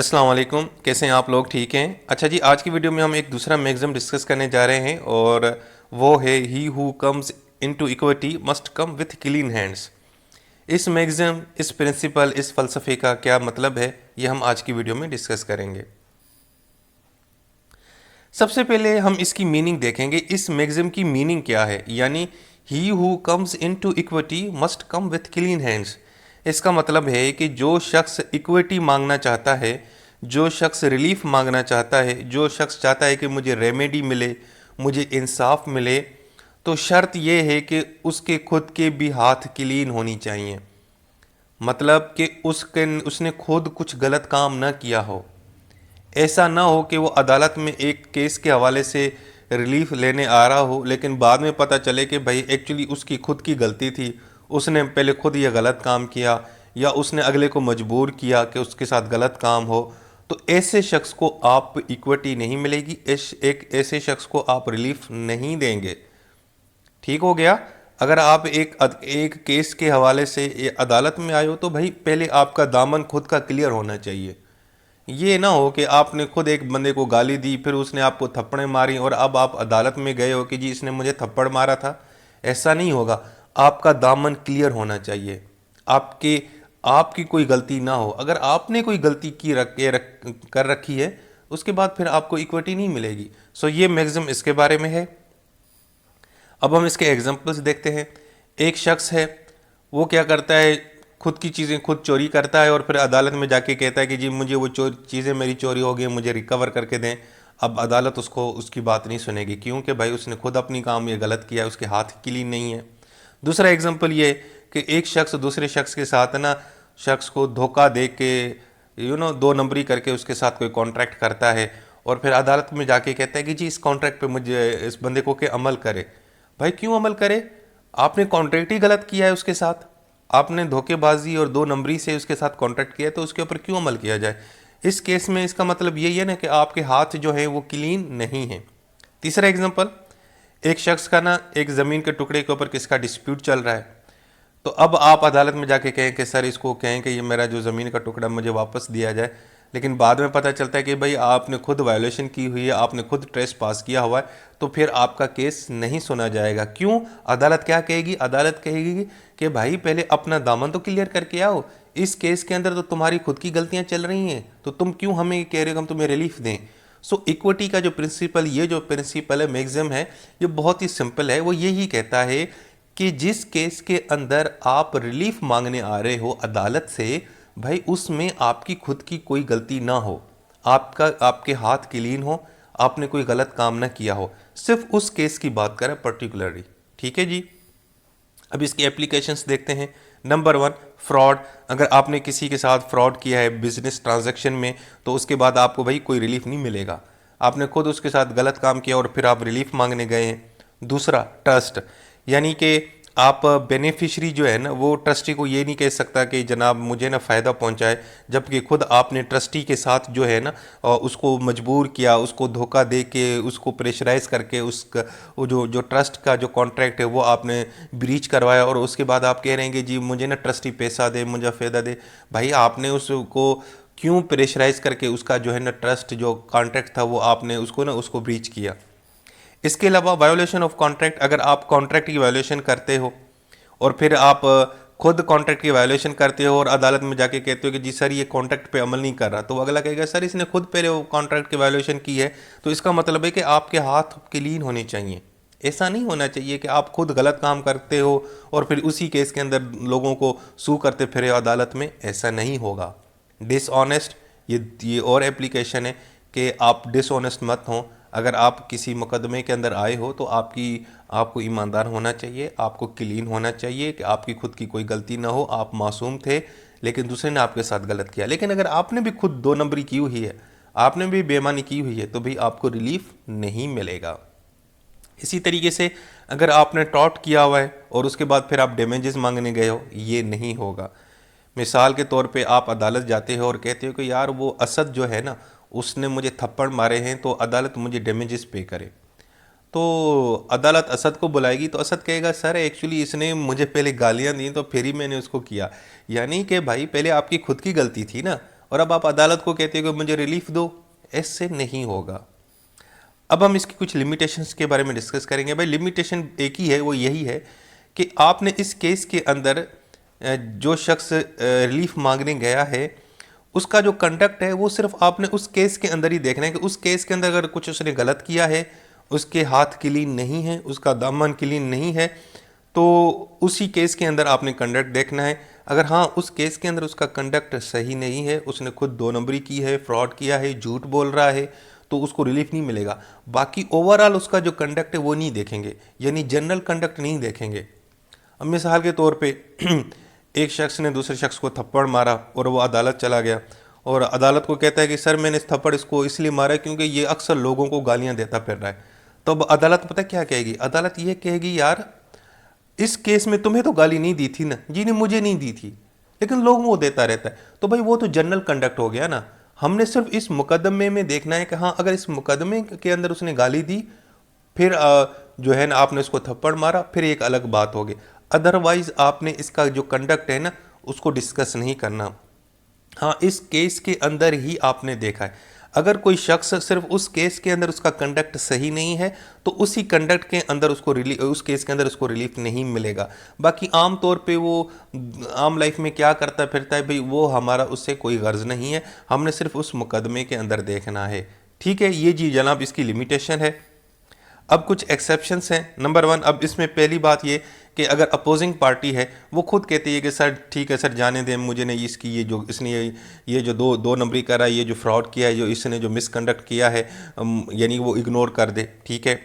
अस्सलाम वालेकुम, कैसे हैं आप लोग? ठीक हैं? अच्छा जी, आज की वीडियो में हम एक दूसरा मैगज़म डिस्कस करने जा रहे हैं और वो है he who comes into equity must come with clean hands. इस मैगज़म, इस प्रिंसिपल, इस फ़लसफ़े का क्या मतलब है, ये हम आज की वीडियो में डिस्कस करेंगे। सबसे पहले हम इसकी मीनिंग देखेंगे, इस मैगज़म की मीनिंग क्या है, यानी he who comes into equity must come with clean hands. इसका मतलब है कि जो शख्स इक्विटी मांगना चाहता है, जो शख्स रिलीफ मांगना चाहता है, जो शख्स चाहता है कि मुझे रेमेडी मिले, मुझे इंसाफ मिले, तो शर्त यह है कि उसके खुद के भी हाथ क्लीन होनी चाहिए। मतलब कि उसने खुद कुछ गलत काम ना किया हो। ऐसा ना हो कि वो अदालत में एक केस के हवाले से रिलीफ लेने आ रहा हो, लेकिन बाद में पता चले कि भाई एक्चुअली उसकी खुद की गलती थी, उसने पहले खुद ये गलत काम किया या उसने अगले को मजबूर किया कि उसके साथ गलत काम हो। तो ऐसे शख्स को आप इक्विटी नहीं मिलेगी, एक ऐसे शख्स को आप रिलीफ नहीं देंगे। ठीक हो गया। अगर आप एक केस के हवाले से अदालत में आए हो तो भाई पहले आपका दामन खुद का क्लियर होना चाहिए। ये ना हो कि आपने खुद एक बंदे को गाली दी, फिर उसने आपको थप्पड़ें मारी और अब आप अदालत में गए हो कि जी इसने मुझे थप्पड़ मारा था। ऐसा नहीं होगा। आपका दामन क्लियर होना चाहिए। आपके आपकी कोई गलती ना हो। अगर आपने कोई गलती कर रखी है, उसके बाद फिर आपको इक्विटी नहीं मिलेगी। सो ये मैगज़म इसके बारे में है। अब हम इसके एग्जांपल्स देखते हैं। एक शख्स है, वो क्या करता है, खुद की चीज़ें खुद चोरी करता है और फिर अदालत में जाके कहता है कि जी मुझे वो चीज़ें मेरी चोरी हो गई, मुझे रिकवर करके दें। अब अदालत उसको उसकी बात नहीं सुनेगी, क्योंकि भाई उसने खुद अपनी काम ये गलत किया है, उसके हाथ क्लीन नहीं है। दूसरा एग्जांपल ये कि एक शख्स दूसरे शख्स के साथ ना, शख्स को धोखा दे के दो नंबरी करके उसके साथ कोई कॉन्ट्रैक्ट करता है और फिर अदालत में जाके कहता है कि जी इस कॉन्ट्रैक्ट पे मुझे इस बंदे को के अमल करे। भाई क्यों अमल करे? आपने कॉन्ट्रैक्ट ही गलत किया है उसके साथ। आपने धोखेबाजी और दो नंबरी से उसके साथ कॉन्ट्रैक्ट किया है, तो उसके ऊपर क्यों अमल किया जाए? इस केस में इसका मतलब यही है ना कि आपके हाथ जो है वो क्लीन नहीं है। तीसरा एग्जांपल, एक शख्स का ना एक ज़मीन के टुकड़े के ऊपर किसका डिस्प्यूट चल रहा है। तो अब आप अदालत में जाके कहें कि सर इसको कहें कि ये मेरा जो ज़मीन का टुकड़ा मुझे वापस दिया जाए, लेकिन बाद में पता चलता है कि भाई आपने खुद वायोलेशन की हुई है, आपने खुद ट्रेस पास किया हुआ है, तो फिर आपका केस नहीं सुना जाएगा। क्यों? अदालत क्या कहेगी? अदालत कहेगी कि भाई पहले अपना दामन तो क्लियर करके आओ। इस केस के अंदर तो तुम्हारी खुद की गलतियां चल रही हैं, तो तुम क्यों हमें कह रहे हो कि हम तुम्हें रिलीफ दें? सो इक्विटी का जो प्रिंसिपल, ये जो प्रिंसिपल है, मैक्सिम है, ये बहुत ही सिंपल है। वो यही कहता है कि जिस केस के अंदर आप रिलीफ मांगने आ रहे हो अदालत से, भाई उसमें आपकी खुद की कोई गलती ना हो, आपके हाथ क्लीन हो, आपने कोई गलत काम ना किया हो। सिर्फ उस केस की बात करें पर्टिकुलरली। ठीक है जी। अब इसकी एप्लीकेशंस देखते हैं। Number one, fraud. अगर आपने किसी के साथ फ्रॉड किया है बिजनेस ट्रांजैक्शन में, तो उसके बाद आपको भाई कोई रिलीफ नहीं मिलेगा। आपने खुद उसके साथ गलत काम किया और फिर आप रिलीफ मांगने गए हैं। दूसरा, ट्रस्ट, यानी कि आप बेनिफिशरी जो है ना, वो ट्रस्टी को ये नहीं कह सकता कि जनाब मुझे ना फ़ायदा पहुंचाए, जबकि खुद आपने ट्रस्टी के साथ जो है ना उसको मजबूर किया, उसको धोखा दे के, उसको प्रेशराइज करके उसका वो जो ट्रस्ट का जो कॉन्ट्रैक्ट है वो आपने ब्रीच करवाया, और उसके बाद आप कह रहे हैं कि जी मुझे ना ट्रस्टी पैसा दे, मुझे फ़ायदा दे। भाई आपने उसको क्यों प्रेशराइज करके उसका जो है ना ट्रस्ट जो कॉन्ट्रैक्ट था वो आपने उसको ब्रीच किया। इसके अलावा वायोलेशन ऑफ कॉन्ट्रैक्ट, अगर आप कॉन्ट्रैक्ट की वायोलेशन करते हो और फिर आप खुद कॉन्ट्रैक्ट की वायोलेशन करते हो और अदालत में जाके कहते हो कि जी सर ये कॉन्ट्रैक्ट पे अमल नहीं कर रहा, तो अगला कहेगा सर इसने खुद पहले वो कॉन्ट्रैक्ट की वायोलेशन की है। तो इसका मतलब है कि आपके हाथ क्लीन होने चाहिए। ऐसा नहीं होना चाहिए कि आप खुद गलत काम करते हो और फिर उसी केस के अंदर लोगों को सू करते फिरे अदालत में। ऐसा नहीं होगा। डिसऑनेस्ट, ये और एप्लीकेशन है कि आप डिसऑनेस्ट मत हों। अगर आप किसी मुकदमे के अंदर आए हो तो आपको ईमानदार होना चाहिए, आपको क्लीन होना चाहिए कि आपकी खुद की कोई गलती ना हो, आप मासूम थे लेकिन दूसरे ने आपके साथ गलत किया। लेकिन अगर आपने भी खुद दो नंबरी की हुई है, आपने भी बेईमानी की हुई है, तो भाई आपको रिलीफ नहीं मिलेगा। इसी तरीके से अगर आपने टॉर्ट किया हुआ है और उसके बाद फिर आप डैमेजेस मांगने गए हो, ये नहीं होगा। मिसाल के तौर पे आप अदालत जाते हो और कहते हो कि यार वो असद जो है ना, उसने मुझे थप्पड़ मारे हैं, तो अदालत मुझे डैमेजेस पे करे। तो अदालत असद को बुलाएगी तो असद कहेगा सर एक्चुअली इसने मुझे पहले गालियां दी तो फिर ही मैंने उसको किया। यानी कि भाई पहले आपकी खुद की गलती थी ना, और अब आप अदालत को कहते हो कि मुझे रिलीफ दो, ऐसे नहीं होगा। अब हम इसकी कुछ लिमिटेशंस के बारे में डिस्कस करेंगे। भाई लिमिटेशन एक ही है, वो यही है कि आपने इस केस के अंदर जो शख्स रिलीफ मांगने गया है उसका जो कंडक्ट है वो सिर्फ आपने उस केस के अंदर ही देखना है कि उस केस के अंदर अगर कुछ उसने गलत किया है, उसके हाथ क्लीन नहीं है, उसका दामन क्लीन नहीं है, तो उसी केस के अंदर आपने कंडक्ट देखना है। अगर हाँ उस केस के अंदर उसका कंडक्ट सही नहीं है, उसने खुद दो नंबरी की है, फ्रॉड किया है, झूठ बोल रहा है, तो उसको रिलीफ नहीं मिलेगा। बाकी ओवरऑल उसका जो कंडक्ट है वो नहीं देखेंगे, यानी जनरल कंडक्ट नहीं देखेंगे। अब मिसाल के तौर पे एक शख्स ने दूसरे शख्स को थप्पड़ मारा और वो अदालत चला गया और अदालत को कहता है कि सर मैंने इस थप्पड़ इसको इसलिए मारा क्योंकि ये अक्सर लोगों को गालियां देता फिर रहा है। तो अब अदालत पता क्या कहेगी? अदालत ये कहेगी यार इस केस में तुम्हें तो गाली नहीं दी थी ना, जी ने मुझे नहीं दी थी, लेकिन लोगों को देता रहता है। तो भाई वो तो जनरल कंडक्ट हो गया ना। हमने सिर्फ इस मुकदमे में देखना है कि हाँ अगर इस मुकदमे के अंदर उसने गाली दी, फिर जो है ना आपने उसको थप्पड़ मारा, फिर एक अलग बात होगी। अदरवाइज आपने इसका जो कंडक्ट है ना उसको डिस्कस नहीं करना। हाँ इस केस के अंदर ही आपने देखा है, अगर कोई शख्स सिर्फ उस केस के अंदर उसका कंडक्ट सही नहीं है तो उसी कंडक्ट के अंदर उसको उस केस के अंदर उसको रिलीफ नहीं मिलेगा। बाकी आम तौर पे वो आम लाइफ में क्या करता फिरता है भाई वो हमारा उससे कोई गर्ज नहीं है, हमने सिर्फ उस मुकदमे के अंदर देखना है। ठीक है, ये जी जनाब इसकी लिमिटेशन है। अब कुछ एक्सेप्शंस हैं। नंबर 1, अब इसमें पहली बात ये कि अगर अपोजिंग पार्टी है वो खुद कहती है कि सर ठीक है सर जाने दें, मुझे नहीं इसकी ये जो इसने ये जो दो नंबरी करा, ये जो फ्रॉड किया है, जो इसने जो मिसकंडक्ट किया है, यानी वो इग्नोर कर दे। ठीक है।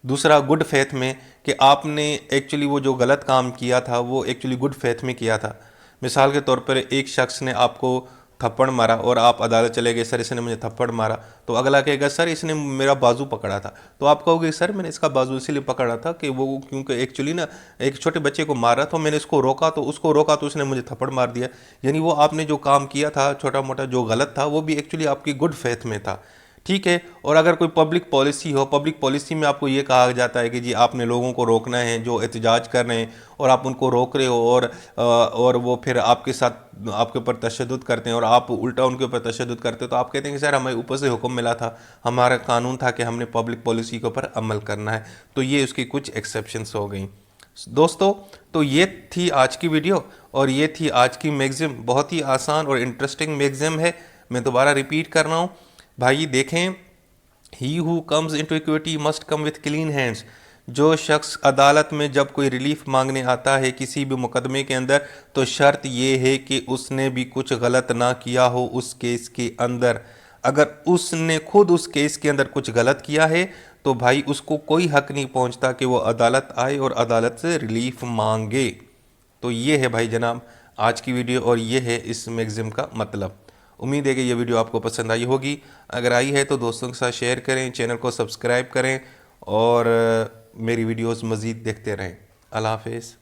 दूसरा गुड फेथ में कि आपने एक्चुअली वो जो गलत काम किया था वो एक्चुअली गुड फेथ में किया था। मिसाल के तौर पर एक शख्स ने आपको थप्पड़ मारा और आप अदालत चले गए, सर इसने मुझे थप्पड़ मारा, तो अगला कहेगा सर इसने मेरा बाजू पकड़ा था, तो आप कहोगे सर मैंने इसका बाजू इसीलिए पकड़ा था कि वो क्योंकि एक्चुअली ना एक छोटे बच्चे को मारा तो मैंने इसको रोका, तो उसको रोका तो उसने मुझे थप्पड़ मार दिया। यानी वो आपने जो काम किया था छोटा मोटा जो गलत था वो भी एक्चुअली आपकी गुड फेथ में था। ठीक है। और अगर कोई पब्लिक पॉलिसी हो, पब्लिक पॉलिसी में आपको ये कहा जाता है कि जी आपने लोगों को रोकना है जो एहतजाज कर रहे हैं और आप उनको रोक रहे हो और वो फिर आपके साथ आपके ऊपर तशद्दुद करते हैं और आप उल्टा उनके ऊपर तशद्दुद करते हो, तो आप कहते हैं कि सर हमें ऊपर से हुक्म मिला था, हमारा कानून था कि हमने पब्लिक पॉलिसी के ऊपर अमल करना है। तो ये उसकी कुछ एक्सेप्शंस हो गई। दोस्तों तो ये थी आज की वीडियो और ये थी आज की मैगज़िम। बहुत ही आसान और इंटरेस्टिंग मैगज़िम है। मैं दोबारा रिपीट कर रहा हूँ भाई, देखें, he who comes into equity must come with clean hands. जो शख्स अदालत में जब कोई रिलीफ मांगने आता है किसी भी मुकदमे के अंदर, तो शर्त ये है कि उसने भी कुछ गलत ना किया हो उस केस के अंदर। अगर उसने खुद उस केस के अंदर कुछ गलत किया है तो भाई उसको कोई हक नहीं पहुंचता कि वो अदालत आए और अदालत से रिलीफ मांगे। तो ये है भाई जनाब आज की वीडियो और ये है इस मैगज़िम का मतलब। उम्मीद है कि ये वीडियो आपको पसंद आई होगी। अगर आई है तो दोस्तों के साथ शेयर करें, चैनल को सब्सक्राइब करें और मेरी वीडियोस मज़ीद देखते रहें। अल्लाह हाफ़िज़।